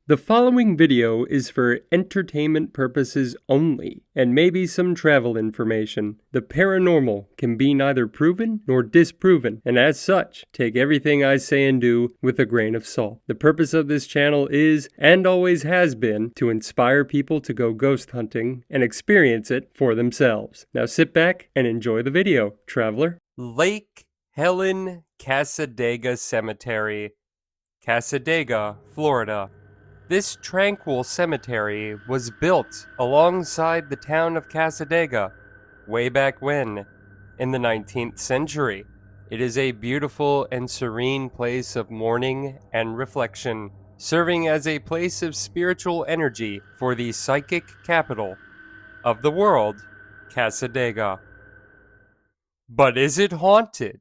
The following video is for entertainment purposes only, and maybe some travel information. The paranormal can be neither proven nor disproven, and as such, take everything I say and do with a grain of salt. The purpose of this channel is, and always has been, to inspire people to go ghost hunting and experience it for themselves. Now sit back and enjoy the video, traveler. Lake Helen Cassadaga Cemetery, Cassadaga, Florida. This tranquil cemetery was built alongside the town of Cassadaga way back when, in the 19th century. It is a beautiful and serene place of mourning and reflection, serving as a place of spiritual energy for the psychic capital of the world, Cassadaga. But is it haunted?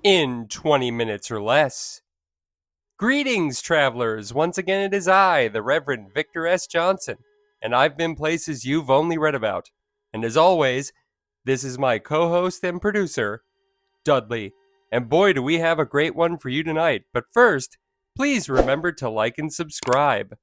In 20 minutes or less. Greetings, travelers! Once again, it is I, the Reverend Victor S. Johnson, and I've been places you've only read about. And as always, this is my co-host and producer, Dudley. And boy, do we have a great one for you tonight. But first, please remember to like and subscribe.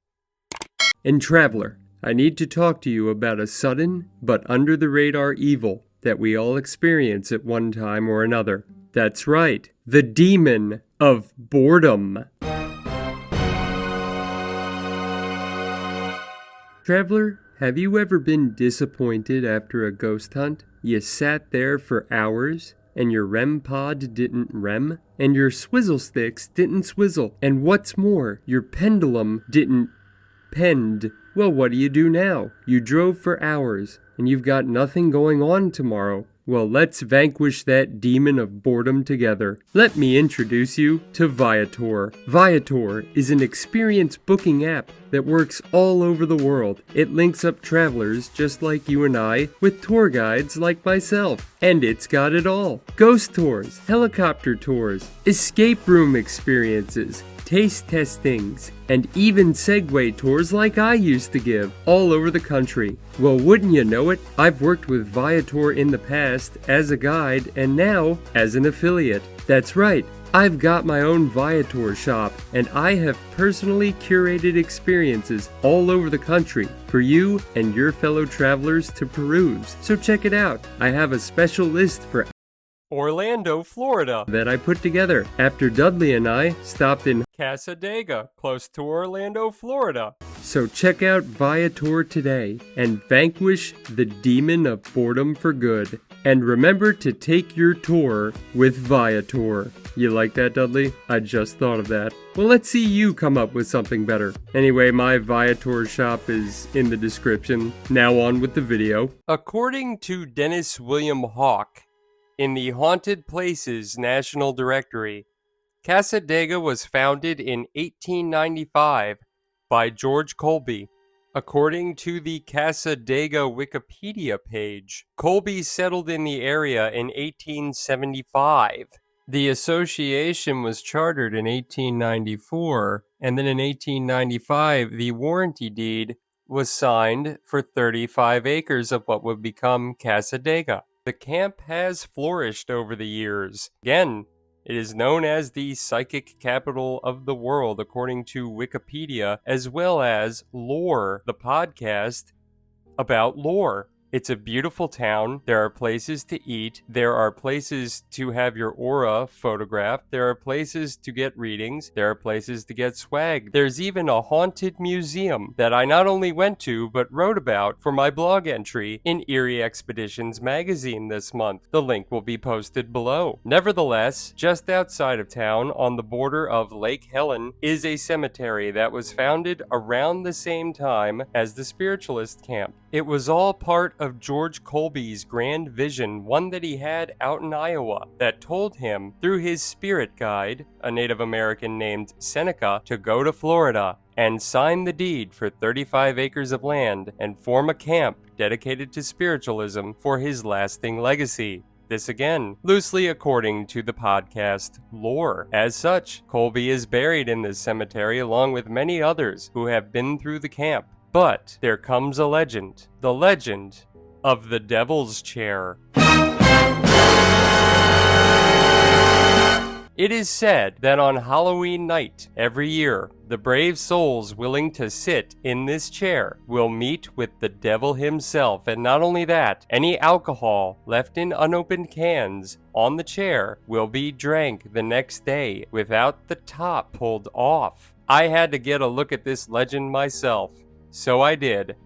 And traveler, I need to talk to you about a sudden but under-the-radar evil that we all experience at one time or another. That's right, the demon of boredom. Traveler, have you ever been disappointed after a ghost hunt? You sat there for hours, and your REM pod didn't REM, and your swizzle sticks didn't swizzle, and what's more, your pendulum didn't pend. Well, what do you do now? You drove for hours, and you've got nothing going on tomorrow. Well, let's vanquish that demon of boredom together. Let me introduce you to Viator. Viator is an experience booking app that works all over the world. It links up travelers just like you and I with tour guides like myself. And it's got it all. Ghost tours, helicopter tours, escape room experiences, taste testings, and even Segway tours like I used to give, all over the country. Well, wouldn't you know it, I've worked with Viator in the past as a guide and now as an affiliate. That's right, I've got my own Viator shop, and I have personally curated experiences all over the country for you and your fellow travelers to peruse. So check it out. I have a special list for Orlando, Florida, that I put together after Dudley and I stopped in Cassadaga, close to Orlando, Florida. So check out Viator today and vanquish the demon of boredom for good. And remember to take your tour with Viator. You like that, Dudley? I just thought of that. Well, let's see you come up with something better. Anyway, my Viator shop is in the description. Now on with the video. According to Dennis William Hawke, in the Haunted Places National Directory, Cassadaga was founded in 1895 by George Colby. According to the Cassadaga Wikipedia page, Colby settled in the area in 1875. The association was chartered in 1894, and then in 1895, the warranty deed was signed for 35 acres of what would become Cassadaga. The camp has flourished over the years. Again, it is known as the psychic capital of the world, according to Wikipedia, as well as Lore, the podcast about lore. It's a beautiful town. There are places to eat. There are places to have your aura photographed. There are places to get readings. There are places to get swag. There's even a haunted museum that I not only went to, but wrote about for my blog entry in Eerie Expeditions magazine this month. The link will be posted below. Nevertheless, just outside of town, on the border of Lake Helen, is a cemetery that was founded around the same time as the spiritualist camp. It was all part of George Colby's grand vision, one that he had out in Iowa, that told him, through his spirit guide, a Native American named Seneca, to go to Florida and sign the deed for 35 acres of land and form a camp dedicated to spiritualism for his lasting legacy. This again, loosely according to the podcast Lore. As such, Colby is buried in this cemetery along with many others who have been through the camp. But there comes a legend. The legend of the Devil's Chair. It is said that on Halloween night every year, the brave souls willing to sit in this chair will meet with the devil himself, and not only that, any alcohol left in unopened cans on the chair will be drank the next day without the top pulled off. I had to get a look at this legend myself, so I did.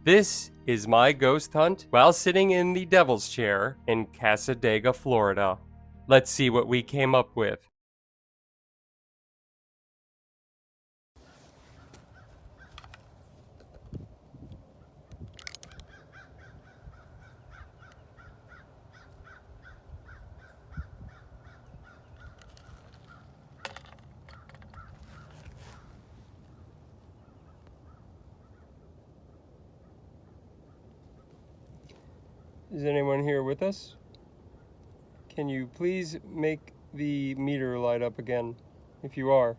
This is my ghost hunt while sitting in the Devil's Chair in Cassadaga, Florida. Let's see what we came up with. Is anyone here with us? Can you please make the meter light up again, if you are?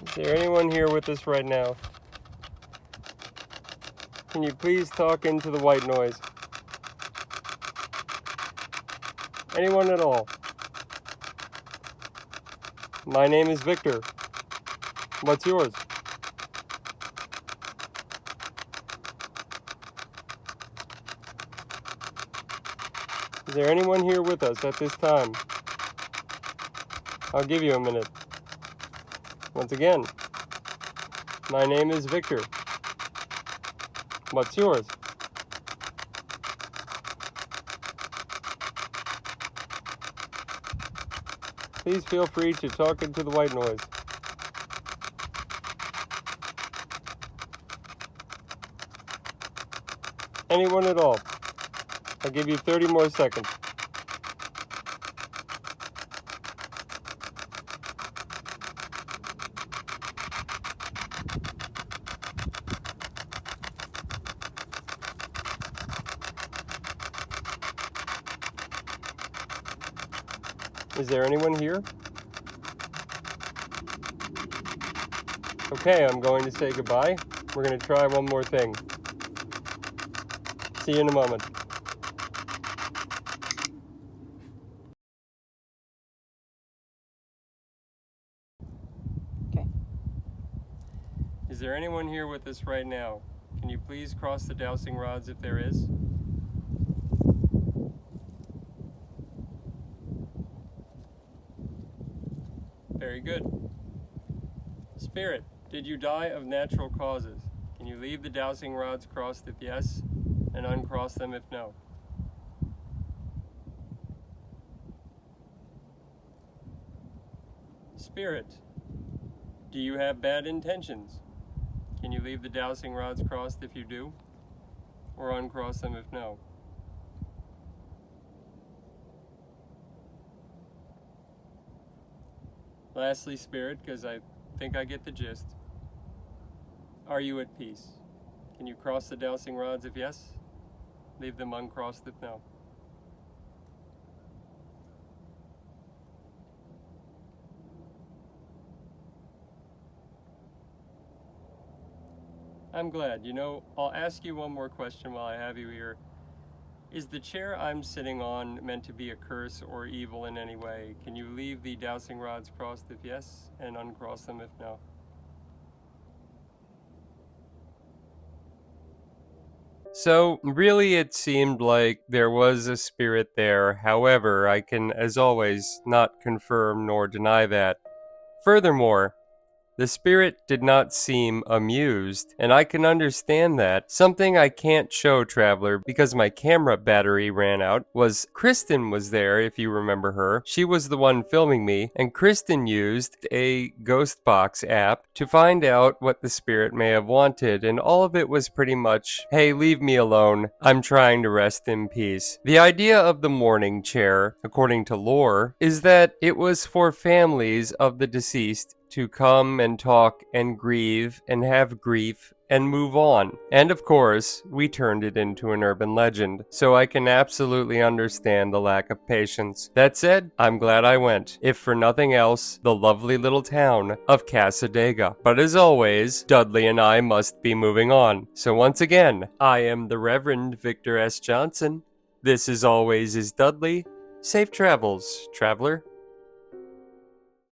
Is there anyone here with us right now? Can you please talk into the white noise? Anyone at all? My name is Victor. What's yours? Is there anyone here with us at this time? I'll give you a minute. Once again, my name is Victor. What's yours? Please feel free to talk into the white noise. Anyone at all? I'll give you 30 more seconds. Is there anyone here? Okay, I'm going to say goodbye. We're going to try one more thing. See you in a moment. Okay. Is there anyone here with us right now? Can you please cross the dowsing rods if there is? Very good. Spirit, did you die of natural causes? Can you leave the dowsing rods crossed if yes, and uncross them if no? Spirit, do you have bad intentions? Can you leave the dowsing rods crossed if you do, or uncross them if no? Lastly, Spirit, because I think I get the gist, are you at peace? Can you cross the dowsing rods if yes? Leave them uncrossed if no. I'm glad. You know, I'll ask you one more question while I have you here. Is the chair I'm sitting on meant to be a curse or evil in any way? Can you leave the dowsing rods crossed if yes, and uncross them if no? So, really, it seemed like there was a spirit there. However, I can, as always, not confirm nor deny that. Furthermore, The spirit did not seem amused, and I can understand that. Something I can't show, traveler, because my camera battery ran out, was Kristen was there, if you remember her. She was the one filming me, and Kristen used a ghost box app to find out what the spirit may have wanted, and all of it was pretty much, hey, leave me alone, I'm trying to rest in peace. The idea of the mourning chair, according to lore, is that it was for families of the deceased to come and talk and grieve and have grief and move on. And of course, we turned it into an urban legend, so I can absolutely understand the lack of patience. That said, I'm glad I went, if for nothing else, the lovely little town of Cassadaga. But as always, Dudley and I must be moving on. So once again, I am the Reverend Victor S. Johnson. This as always is Dudley. Safe travels, traveler.